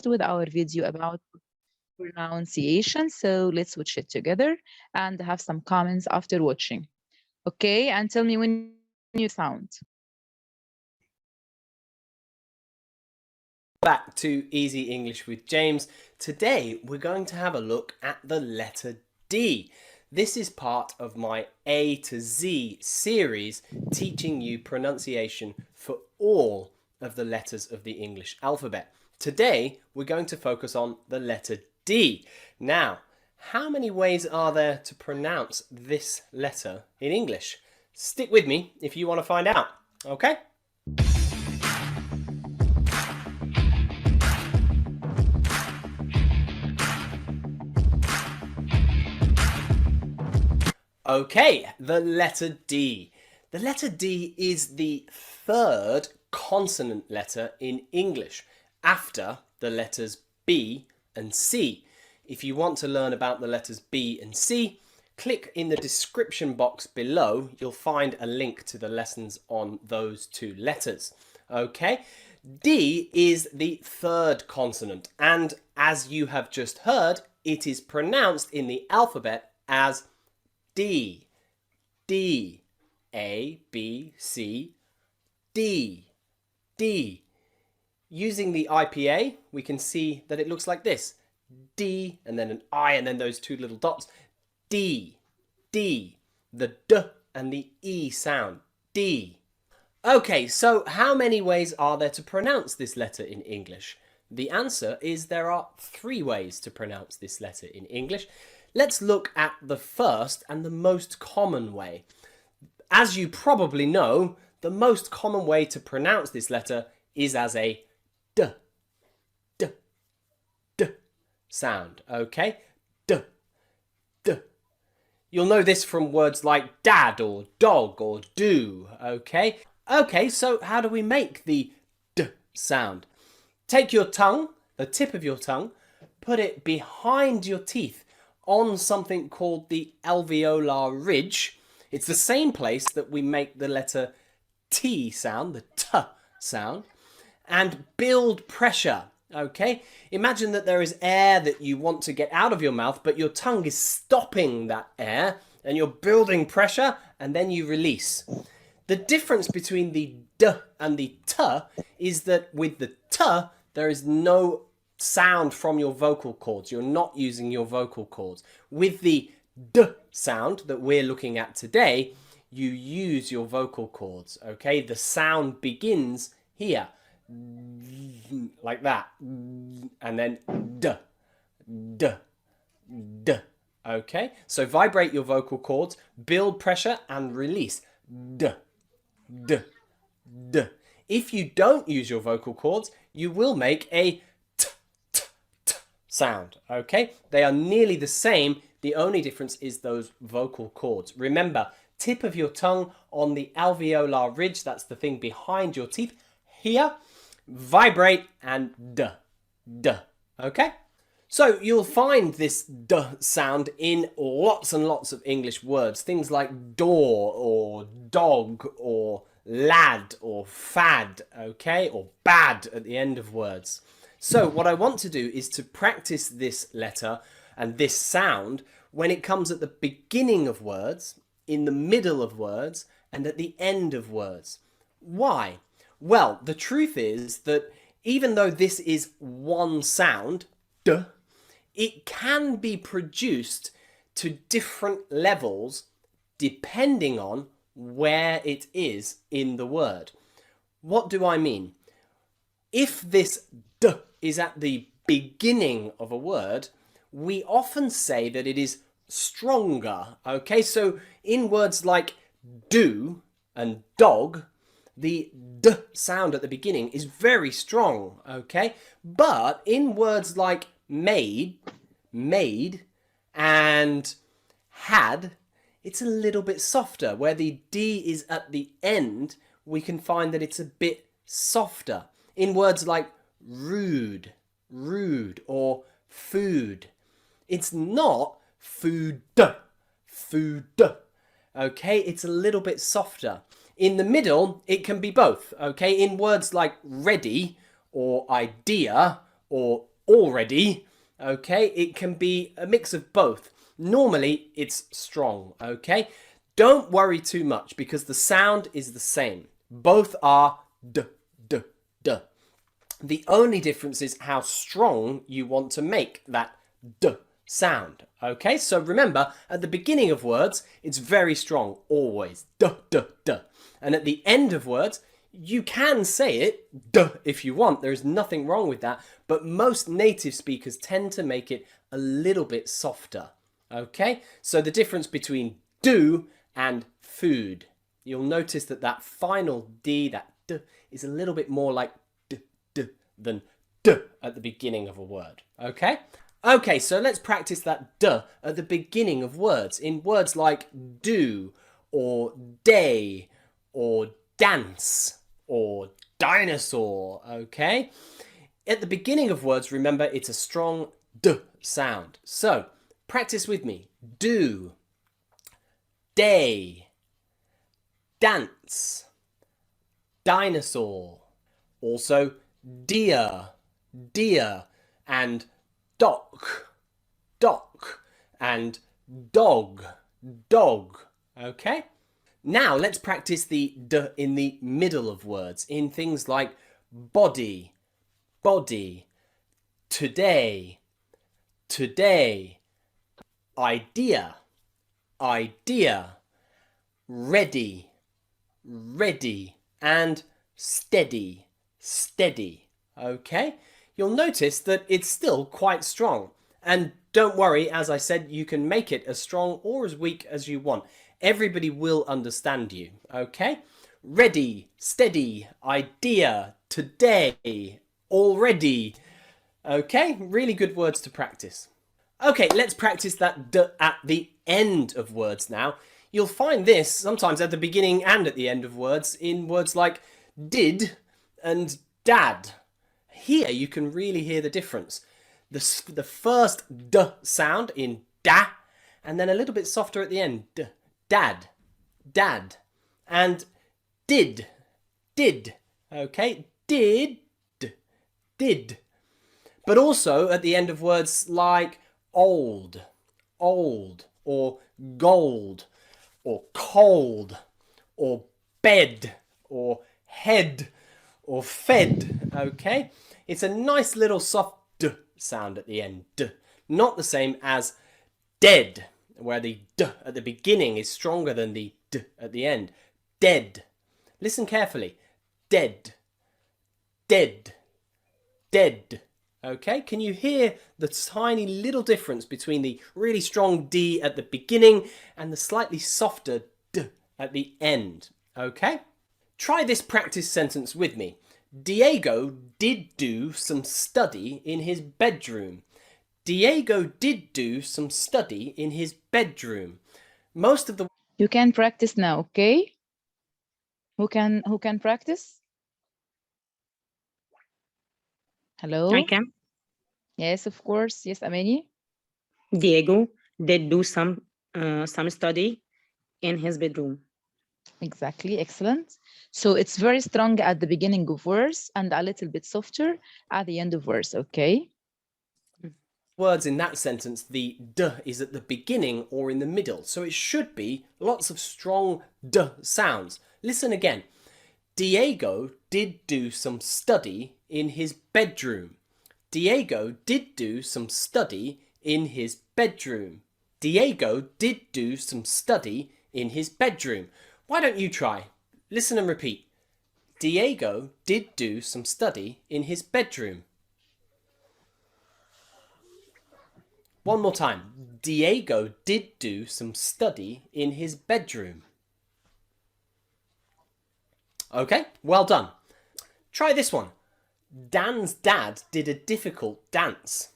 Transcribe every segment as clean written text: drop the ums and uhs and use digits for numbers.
with our video about pronunciation. So let's watch it together and have some comments after watching. Okay, and tell me when you sound. Back to Easy English with James. Today we're going to have a look at the letter D. This is part of my A to Z series teaching you pronunciation for all of the letters of the English alphabet. Today we're going to focus on the letter D. Now, how many ways are there to pronounce this letter in English? Stick with me if you want to find out, okay? Okay, the letter D. The letter D is the third consonant letter in English after the letters B and C. If you want to learn about the letters B and C, click in the description box below. You'll find a link to the lessons on those two letters. Okay, D is the third consonant, and as you have just heard, it is pronounced in the alphabet as D, D, A, B, C, D, D. Using the IPA, we can see that it looks like this. D, and then an I, and then those two little dots. D, D. The D and the E sound. D. Okay, so how many ways are there to pronounce this letter in English? The answer is there are 3 ways to pronounce this letter in English. Let's look at the first and the most common way. As you probably know, the most common way to pronounce this letter is as a D, D, D sound, okay? D, D. You'll know this from words like dad or dog or do, okay? Okay, so how do we make the D sound? Take your tongue, the tip of your tongue, put it behind your teeth on something called the alveolar ridge. It's the same place that we make the letter T sound, the T sound, and build pressure, okay? Imagine that there is air that you want to get out of your mouth, but your tongue is stopping that air, and you're building pressure, and then you release. The difference between the D and the T is that with the T, there is no sound from your vocal cords. You're not using your vocal cords. With the D sound that we're looking at today, you use your vocal cords, okay? The sound begins here, like that, and then D, D, D, okay? So vibrate your vocal cords, build pressure and release, D, D, D. If you don't use your vocal cords, you will make a sound, okay? They are nearly the same. The only difference is those vocal cords. Remember, tip of your tongue on the alveolar ridge, that's the thing behind your teeth. Here, vibrate and D, D, okay? So you'll find this D sound in lots and lots of English words. Things like door or dog or lad or fad, okay? Or bad at the end of words. So what I want to do is to practice this letter and this sound when it comes at the beginning of words, in the middle of words, and at the end of words. Why? Well, the truth is that even though this is one sound, D, it can be produced to different levels depending on where it is in the word. What do I mean? If this D is at the beginning of a word, we often say that it is stronger, okay? So in words like do and dog, the D sound at the beginning is very strong, okay? But in words like made, and had, it's a little bit softer. Where the D is at the end, we can find that it's a bit softer. In words like rude, or food, it's not food, okay? It's a little bit softer. In the middle, it can be both, okay? In words like ready or idea or already, okay? It can be a mix of both. Normally, it's strong, okay? Don't worry too much because the sound is the same. Both are d, d, d. The only difference is how strong you want to make that d sound, okay? So remember, at the beginning of words, it's very strong, always, d, d, d. And at the end of words, you can say it, d, if you want. There is nothing wrong with that. But most native speakers tend to make it a little bit softer. Okay? So the difference between do and food. You'll notice that that final D, that d, is a little bit more like d, d than d at the beginning of a word. Okay? Okay, so let's practice that d at the beginning of words. In words like do, or day, or dance, or dinosaur, okay? At the beginning of words, remember, it's a strong d sound. So, practice with me. Do, day, dance, dinosaur. Also, deer, deer, and dock, dock, and dog, dog, okay? Now let's practice the d in the middle of words in things like body, body, today, today, idea, idea, ready, ready, and steady, steady, okay? You'll notice that it's still quite strong. And don't worry, as I said, you can make it as strong or as weak as you want. Everybody will understand you, okay? Ready, steady, idea, today, already. Okay, really good words to practice. Okay, let's practice that d at the end of words now. You'll find this sometimes at the beginning and at the end of words in words like did and dad. Here you can really hear the difference. The first d sound in da, and then a little bit softer at the end, d. Dad, dad, and did, okay, did, did. But also at the end of words like old, old, or gold, or cold, or bed, or head, or fed, okay? It's a nice little soft d sound at the end, d. Not the same as dead, where the d at the beginning is stronger than the d at the end. Dead. Listen carefully. Dead. Dead. Dead. Okay, can you hear the tiny little difference between the really strong D at the beginning and the slightly softer d at the end? Okay? Try this practice sentence with me. Diego did do some study in his bedroom. Diego did do some study in his bedroom. Most of the... You can practice now, okay? Who can practice? Hello? I can. Yes, of course. Yes, Amani? Diego did do some study in his bedroom. Exactly, excellent. So it's very strong at the beginning of words and a little bit softer at the end of words, okay? words in that sentence, the d is at the beginning or in the middle. So it should be lots of strong d sounds. Listen again. Diego did do some study in his bedroom. Diego did do some study in his bedroom. Diego did do some study in his bedroom. Why don't you try? Listen and repeat. Diego did do some study in his bedroom. One more time. Diego did do some study in his bedroom. Okay, well done. Try this one. Dan's dad did a difficult dance.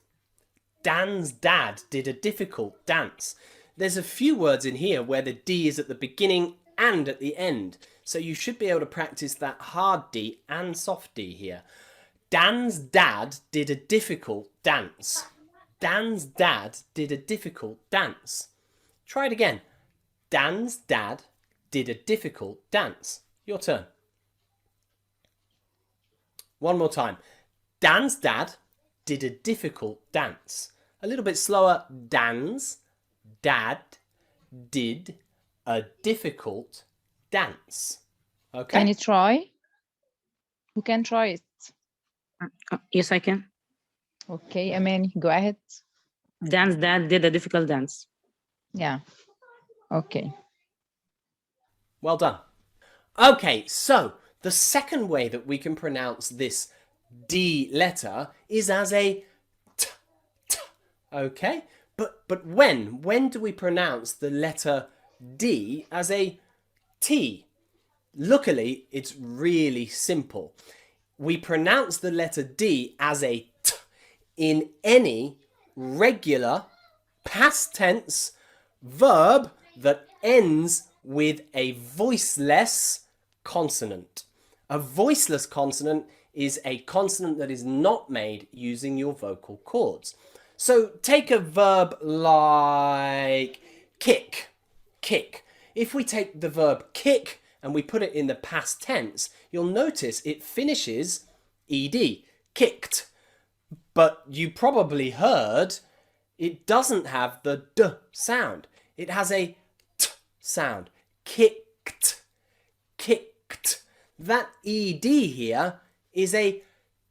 Dan's dad did a difficult dance. There's a few words in here where the D is at the beginning and at the end. So you should be able to practice that hard D and soft D here. Dan's dad did a difficult dance. Dan's dad did a difficult dance. Try it again. Dan's dad did a difficult dance. Your turn. One more time. Dan's dad did a difficult dance. A little bit slower. Dance, dad, did a difficult dance. Okay? Can you try? Who can try it? Yes, I can. Okay, Amani, go ahead. Dance, dad did a difficult dance. Yeah. Okay. Well done. Okay, so the second way that we can pronounce this D letter is as a t, t. Okay? But when do we pronounce the letter D as a T? Luckily, it's really simple. We pronounce the letter D as a T in any regular past tense verb that ends with a voiceless consonant. A voiceless consonant is a consonant that is not made using your vocal cords. So take a verb like kick, kick. If we take the verb kick and we put it in the past tense, you'll notice it finishes ed, kicked. But you probably heard it doesn't have the d sound. It has a t sound. Kicked, kicked. That ed here is a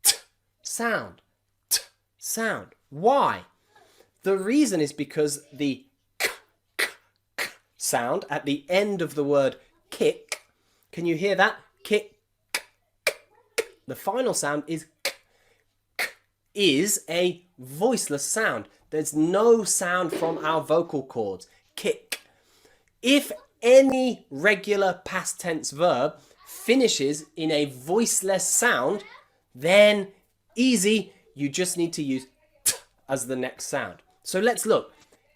t sound, t sound. Why? The reason is because the k, k, k sound at the end of the word kick, can you hear that? Kick, k, k, k. The final sound is k, k, is a voiceless sound. There's no sound from our vocal cords. Kick. If any regular past tense verb finishes in a voiceless sound, then easy, you just need to use t as the next sound. So let's look.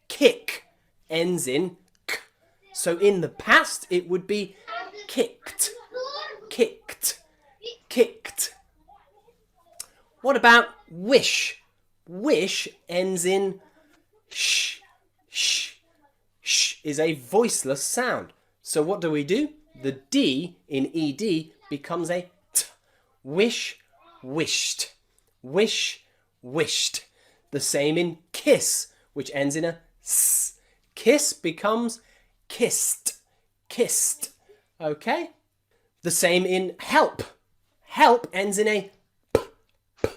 Kick ends in k. So in the past, it would be kicked, kicked, kicked. What about wish? Wish ends in sh, sh, sh is a voiceless sound. So what do? The D in ed becomes a t. Wish, wished, wish, wished. The same in kiss, which ends in a s. Kiss becomes kissed, kissed. Okay? The same in help. Help ends in a p, p,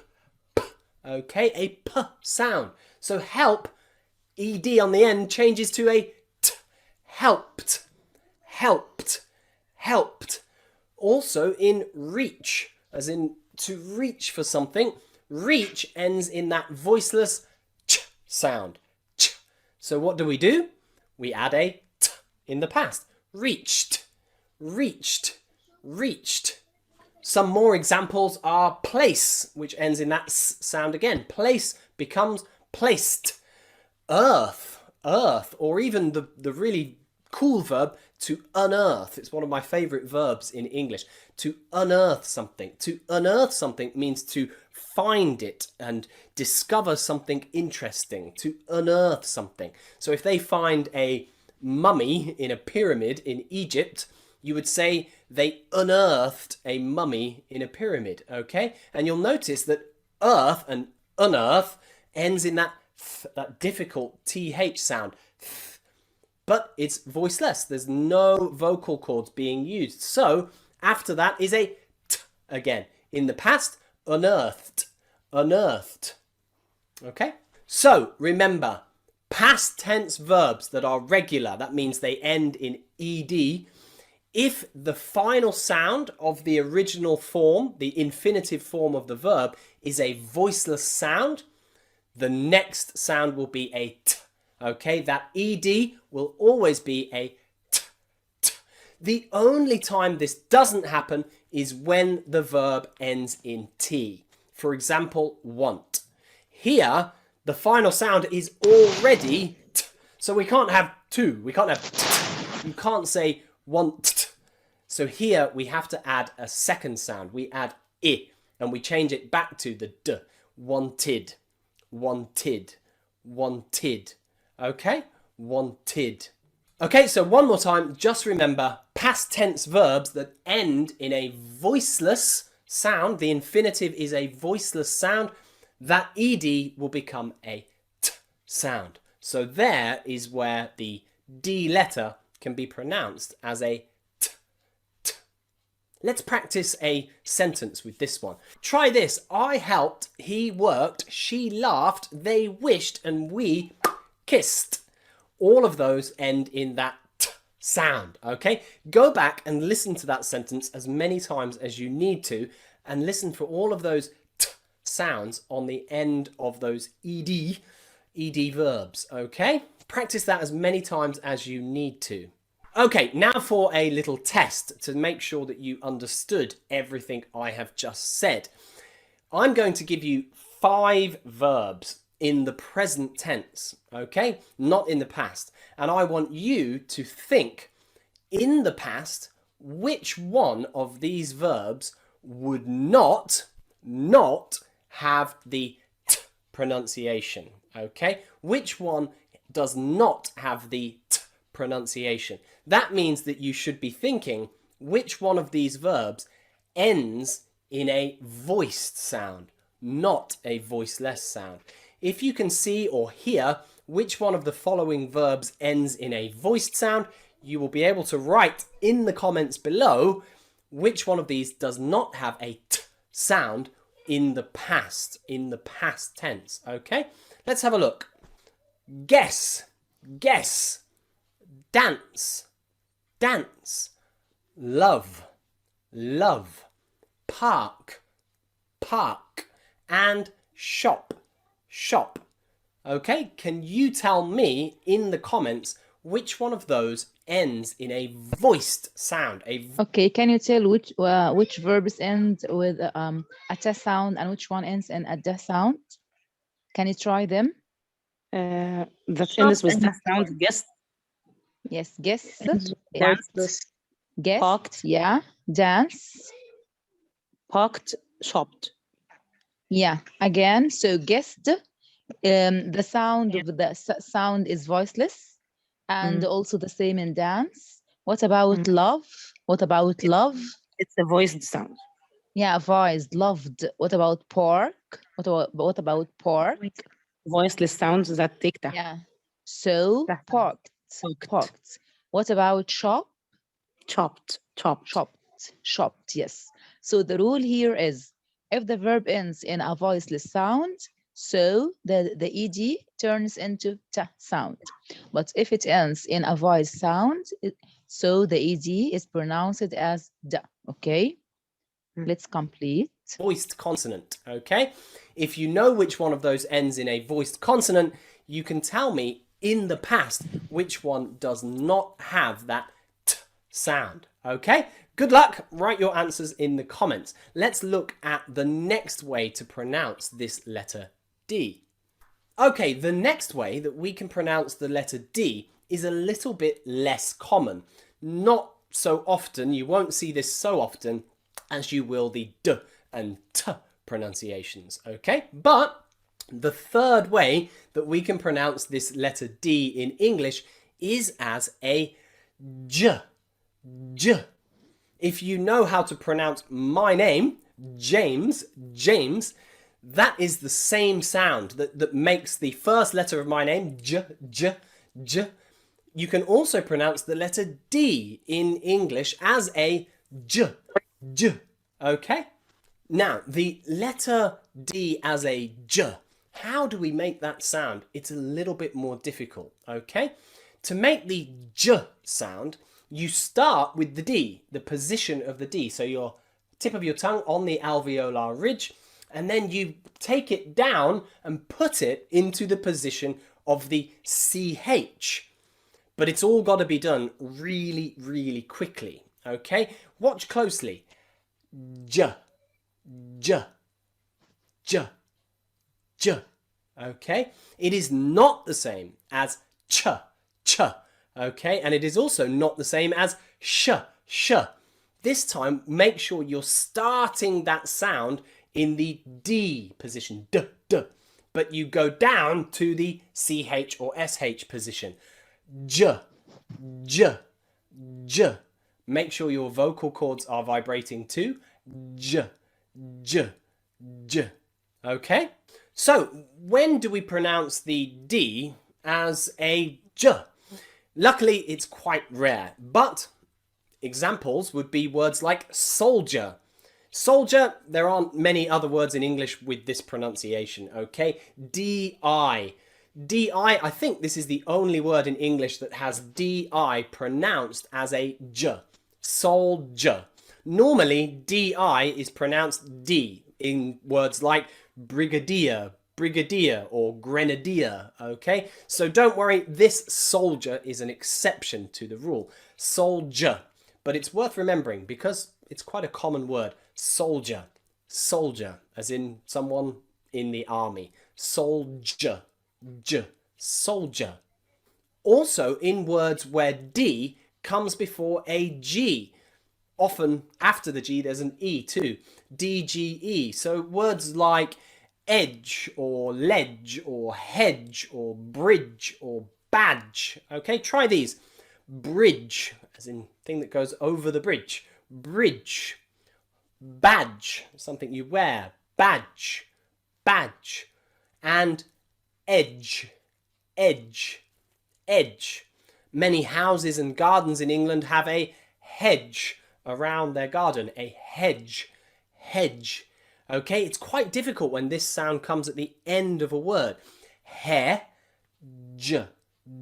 p. Okay? A p sound. So help, ed on the end changes to a t. Helped, helped, helped. Also in reach, as in to reach for something, reach ends in that voiceless ch sound. Ch. So what do? We add a t in the past. Reached, reached, reached. Some more examples are place, which ends in that s sound again. Place becomes placed. Earth, earth, or even the really cool verb to unearth. It's one of my favorite verbs in English. To unearth something. To unearth something means to find it and discover something interesting. To unearth something. So if they find a mummy in a pyramid in Egypt, you would say they unearthed a mummy in a pyramid, okay? And you'll notice that earth and unearth ends in that th, that difficult th sound. Th. But it's voiceless. There's no vocal cords being used. So after that is a t again. In the past, unearthed, unearthed. Okay? So remember, past tense verbs that are regular, that means they end in ed. If the final sound of the original form, the infinitive form of the verb, is a voiceless sound, the next sound will be a t. Okay, that ed will always be a t, t. The only time this doesn't happen is when the verb ends in t. For example, want. Here, the final sound is already t. So we can't have two. We can't have t. You can't say want. So here we have to add a second sound. We add I and we change it back to the d. Wanted, wanted, wanted. Okay? Wanted. Okay, so one more time, just remember past tense verbs that end in a voiceless sound. The infinitive is a voiceless sound. that ed will become a t sound. So there is where the D letter can be pronounced as a t, t. Let's practice a sentence with this one. Try this. I helped, he worked, she laughed, they wished, and we kissed. All of those end in that t sound, okay? Go back and listen to that sentence as many times as you need to, and listen for all of those t sounds on the end of those ed verbs, okay? Practice that as many times as you need to. Okay, now for a little test to make sure that you understood everything I have just said. I'm going to give you 5 verbs in the present tense, okay? Not in the past. And I want you to think, in the past, which one of these verbs would not have the t pronunciation, okay? Which one does not have the t pronunciation? That means that you should be thinking which one of these verbs ends in a voiced sound, not a voiceless sound. If you can see or hear which one of the following verbs ends in a voiced sound, you will be able to write in the comments below which one of these does not have a t sound in the past tense, okay? Let's have a look. Guess, guess, dance, dance, love, love, park, park, and shop, shop. Okay, can you tell me in the comments which one of those ends in a voiced sound? Okay, can you tell which verbs end with a t sound and which one ends in a d sound? Can you try them? That ends with that sound. Guess, Yes, guess, dance, guess, parked, yeah, dance, parked, shopped. yeah, again, so guessed, the sound of the sound is voiceless, and also the same in dance. What about love? What about love? It's a voiced sound. Yeah, voiced, loved. What about pork? What about pork? Voiceless sounds that take that. Yeah, so porked, porked. What about shop? Chopped, chopped. Chopped, chopped, yes. So the rule here is if the verb ends in a voiceless sound, so the ed turns into t sound. But if it ends in a voice sound, so the ed is pronounced as d, okay? Let's complete. Voiced consonant, okay? If you know which one of those ends in a voiced consonant, you can tell me in the past which one does not have that t sound, okay? Good luck. Write your answers in the comments. Let's look at the next way to pronounce this letter D. Okay, the next way that we can pronounce the letter D is a little bit less common. Not so often, you won't see this so often as you will the D and T pronunciations, okay? But the third way that we can pronounce this letter D in English is as a J, J. If you know how to pronounce my name, James, that is the same sound that makes the first letter of my name, J, J, J. You can also pronounce the letter D in English as a J, J, okay? Now, the letter D as a J, how do we make that sound? It's a little bit more difficult, okay? To make the J sound, you start with the D, the position of the D. So your tip of your tongue on the alveolar ridge, and then you take it down and put it into the position of the CH. But it's all got to be done really, really quickly, okay? Watch closely. J, J, J, J, okay? It is not the same as ch, ch, okay? And it is also not the same as sh, sh. This time, make sure you're starting that sound in the D position, d, d, but you go down to the CH or SH position. J, J, J. Make sure your vocal cords are vibrating too. J, J, J. Okay? So, when do we pronounce the D as a J? Luckily, it's quite rare, but examples would be words like soldier. Soldier, there aren't many other words in English with this pronunciation, okay? D-I. D-I, I think this is the only word in English that has D-I pronounced as a J. Soldier. Normally, D-I is pronounced D in words like brigadier, brigadier, or grenadier, okay? So don't worry, this soldier is an exception to the rule. Soldier. But it's worth remembering because it's quite a common word. Soldier. Soldier, as in someone in the army. Soldier. J. Soldier. Also in words where D comes before a G. Often after the G there's an E too. D-G-E. So words like edge or ledge or hedge or bridge or badge. Okay, try these. Bridge, as in thing that goes over the bridge. Bridge. Badge, something you wear. Badge. Badge. And edge. Edge. Edge. Many houses and gardens in England have a hedge around their garden. A hedge. Hedge. Okay, it's quite difficult when this sound comes at the end of a word. He, j,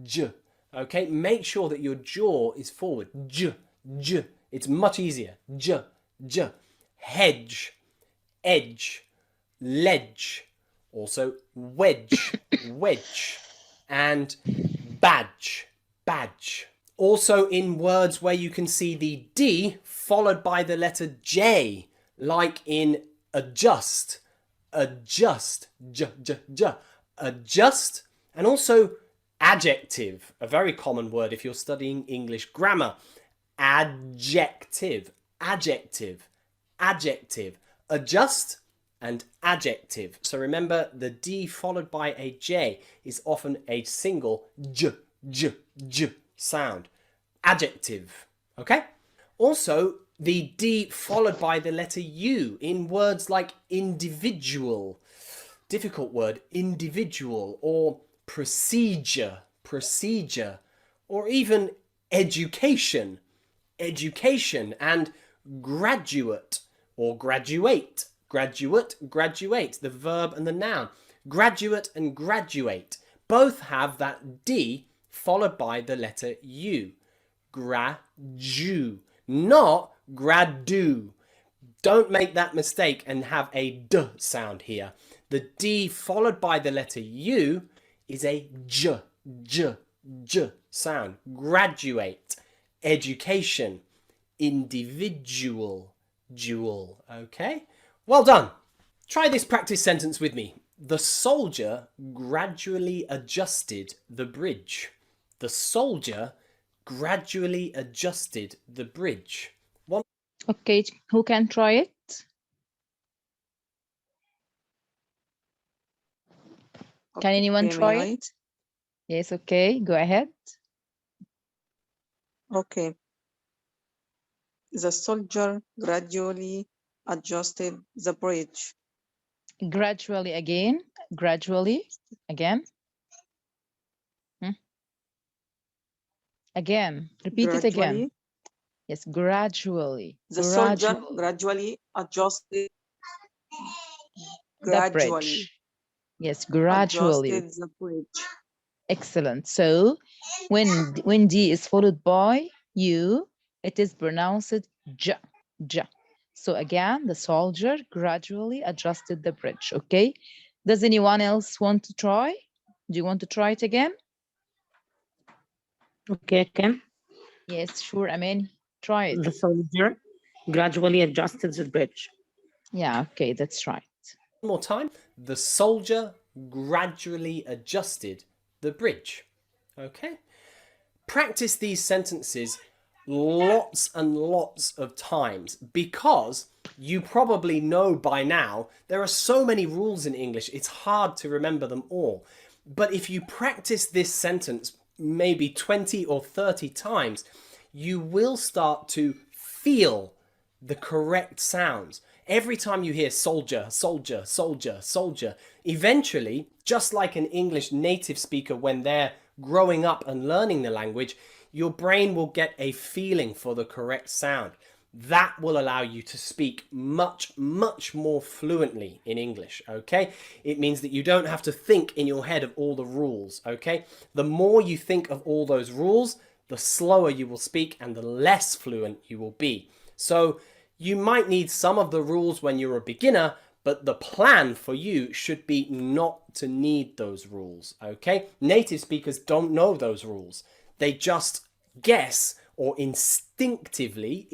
j. Okay, make sure that your jaw is forward. J, j. It's much easier. J, j. Hedge, edge, ledge. Also wedge, wedge. And badge, badge. Also in words where you can see the D followed by the letter J, like in adjust, adjust, j, j, j, adjust, and also adjective, a very common word if you're studying English grammar. Adjective, adjective, adjective, adjust and adjective. So remember, the D followed by a J is often a single j, j, j sound. Adjective, okay? Also, the D followed by the letter U in words like individual, difficult word, individual, or procedure, procedure, or even education, education, and graduate or graduate, graduate, graduate, the verb and the noun. Graduate and graduate both have that D followed by the letter U. Gradu, not gradu. Don't make that mistake and have a D sound here. The D followed by the letter U is a J, J, J sound. Graduate, education, individual, jewel. Okay? Well done. Try this practice sentence with me. The soldier gradually adjusted the bridge. The soldier gradually adjusted the bridge. Okay, who can try it? Can anyone Okay, try may I? it? Yes, okay, go ahead. Okay. The soldier gradually adjusted the bridge. Gradually again, gradually again. Again, repeat it again. Gradually, Yes, gradually. the soldier gradually. gradually adjusted. The Gradually bridge. Yes, gradually. adjusted the bridge. Excellent. So when D is followed by U, it is pronounced J, J. So again, the soldier gradually adjusted the bridge. Okay. Does anyone else want to try? Do you want to try it again? Okay, Ken. Yes, sure. Amen. Try it. The soldier gradually adjusted the bridge. Yeah, okay, that's right. One more time. The soldier gradually adjusted the bridge. Okay? Practice these sentences lots and lots of times because you probably know by now there are so many rules in English, it's hard to remember them all. But if you practice this sentence maybe 20 or 30 times, you will start to feel the correct sounds. Every time you hear soldier, soldier, soldier, soldier, eventually, just like an English native speaker when they're growing up and learning the language, your brain will get a feeling for the correct sound. That will allow you to speak much, much more fluently in English, okay? It means that you don't have to think in your head of all the rules, okay? The more you think of all those rules, the slower you will speak and the less fluent you will be. So you might need some of the rules when you're a beginner, but the plan for you should be not to need those rules, okay? Native speakers don't know those rules. They just guess or instinctively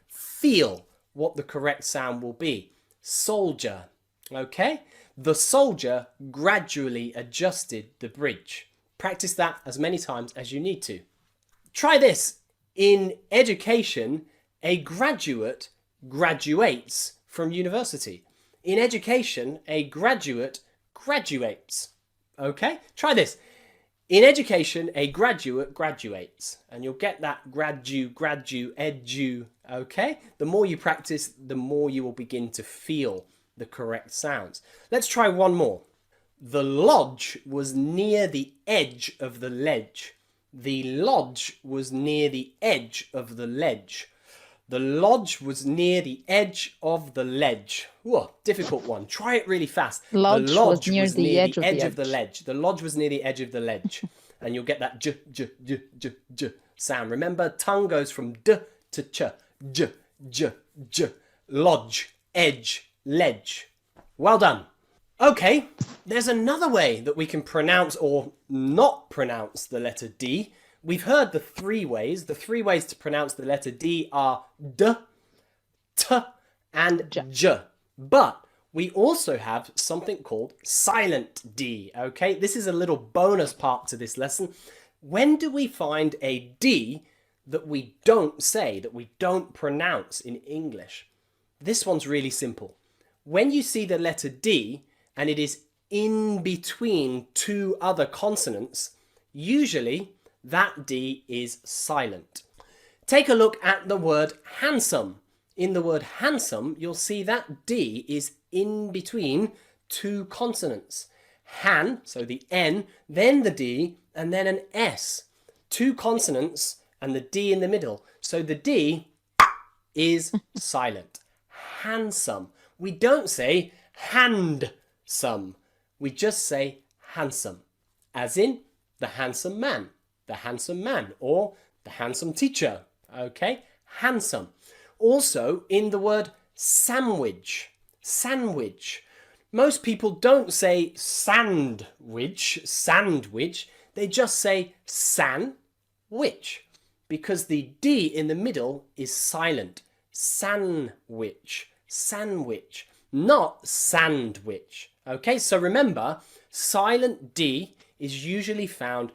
feel what the correct sound will be. Soldier, okay? The soldier gradually adjusted the bridge. Practice that as many times as you need to. Try this. In education, a graduate graduates from university. In education, a graduate graduates. Okay? Try this. In education, a graduate graduates. And you'll get that edu, okay? The more you practice, the more you will begin to feel the correct sounds. Let's try one more. The lodge was near the edge of the ledge. The lodge was near the edge of the ledge. The lodge was near the edge of the ledge. Whoa, difficult one. Try it really fast. Lodge the lodge was near the edge of the ledge. The lodge was near the edge of the ledge. And you'll get that j sound. Remember, tongue goes from d to ch. J. Lodge, edge, ledge. Well done. Okay, there's another way that we can pronounce or not pronounce the letter D. We've heard the three ways. The three ways to pronounce the letter D are D, T, and J. But we also have something called silent D, okay? This is a little bonus part to this lesson. When do we find a D that we don't say, that we don't pronounce in English? This one's really simple. When you see the letter D and it is in between two other consonants, usually that D is silent. Take a look at the word handsome. In the word handsome, you'll see that D is in between two consonants. Han, so the N, then the D, and then an S. Two consonants and the D in the middle. So the D is silent. Handsome. We don't say handsome. We just say handsome. As in the handsome man. The handsome man or the handsome teacher, okay? Handsome. Also in the word sandwich, sandwich. Most people don't say sandwich, they just say sandwich because the D in the middle is silent. Sandwich, sandwich, not sandwich, okay? So remember, silent D is usually found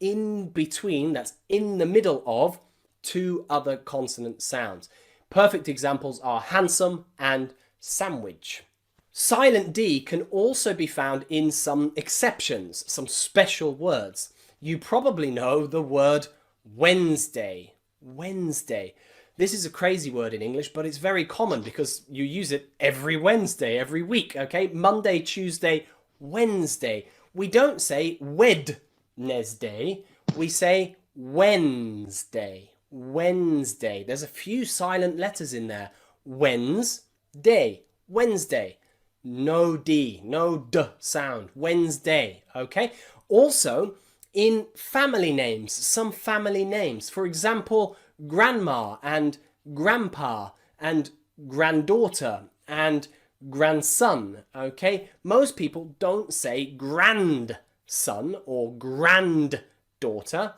in between, that's in the middle of, two other consonant sounds. Perfect examples are handsome and sandwich. Silent D can also be found in some exceptions, some special words. You probably know the word Wednesday. Wednesday. This is a crazy word in English, but it's very common because you use it every Wednesday, every week, okay? Monday, Tuesday, Wednesday. We don't say Wednesday, we say Wednesday. Wednesday. There's a few silent letters in there. Wednesday. Wednesday. No D, no D sound. Wednesday, okay? Also, in family names, some family names. For example, grandma and grandpa and granddaughter and grandson, okay? Most people don't say grandson or granddaughter.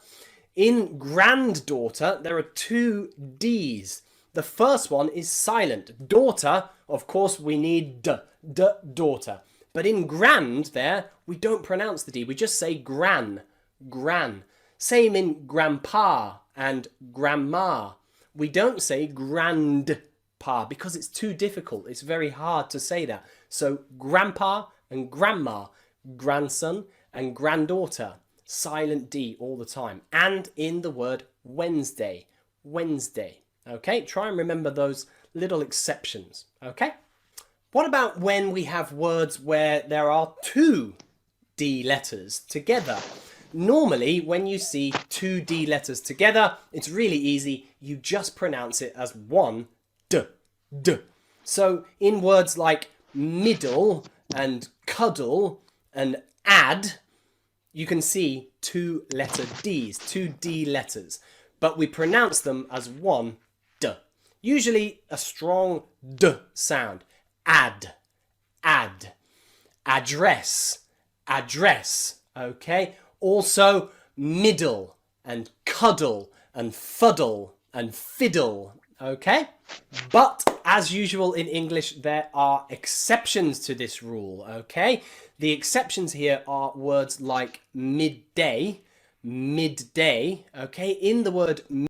In granddaughter, there are two D's. The first one is silent. Daughter, of course, we need D, daughter. But in grand there, we don't pronounce the D. We just say gran, gran. Same in grandpa and grandma. We don't say grandpa because it's too difficult. It's very hard to say that. So grandpa and grandma, grandson and granddaughter. Silent D all the time. And in the word Wednesday, Wednesday. Okay, try and remember those little exceptions, okay? What about when we have words where there are two D letters together? Normally, when you see two D letters together, it's really easy. You just pronounce it as one D, D. So in words like middle and cuddle and add, you can see two letter Ds, two D letters, but we pronounce them as one D. Usually a strong D sound. Add, add. Address, address, okay? Also middle and cuddle and fuddle and fiddle, okay? But as usual in English, there are exceptions to this rule, okay? The exceptions here are words like midday, midday, okay? In the word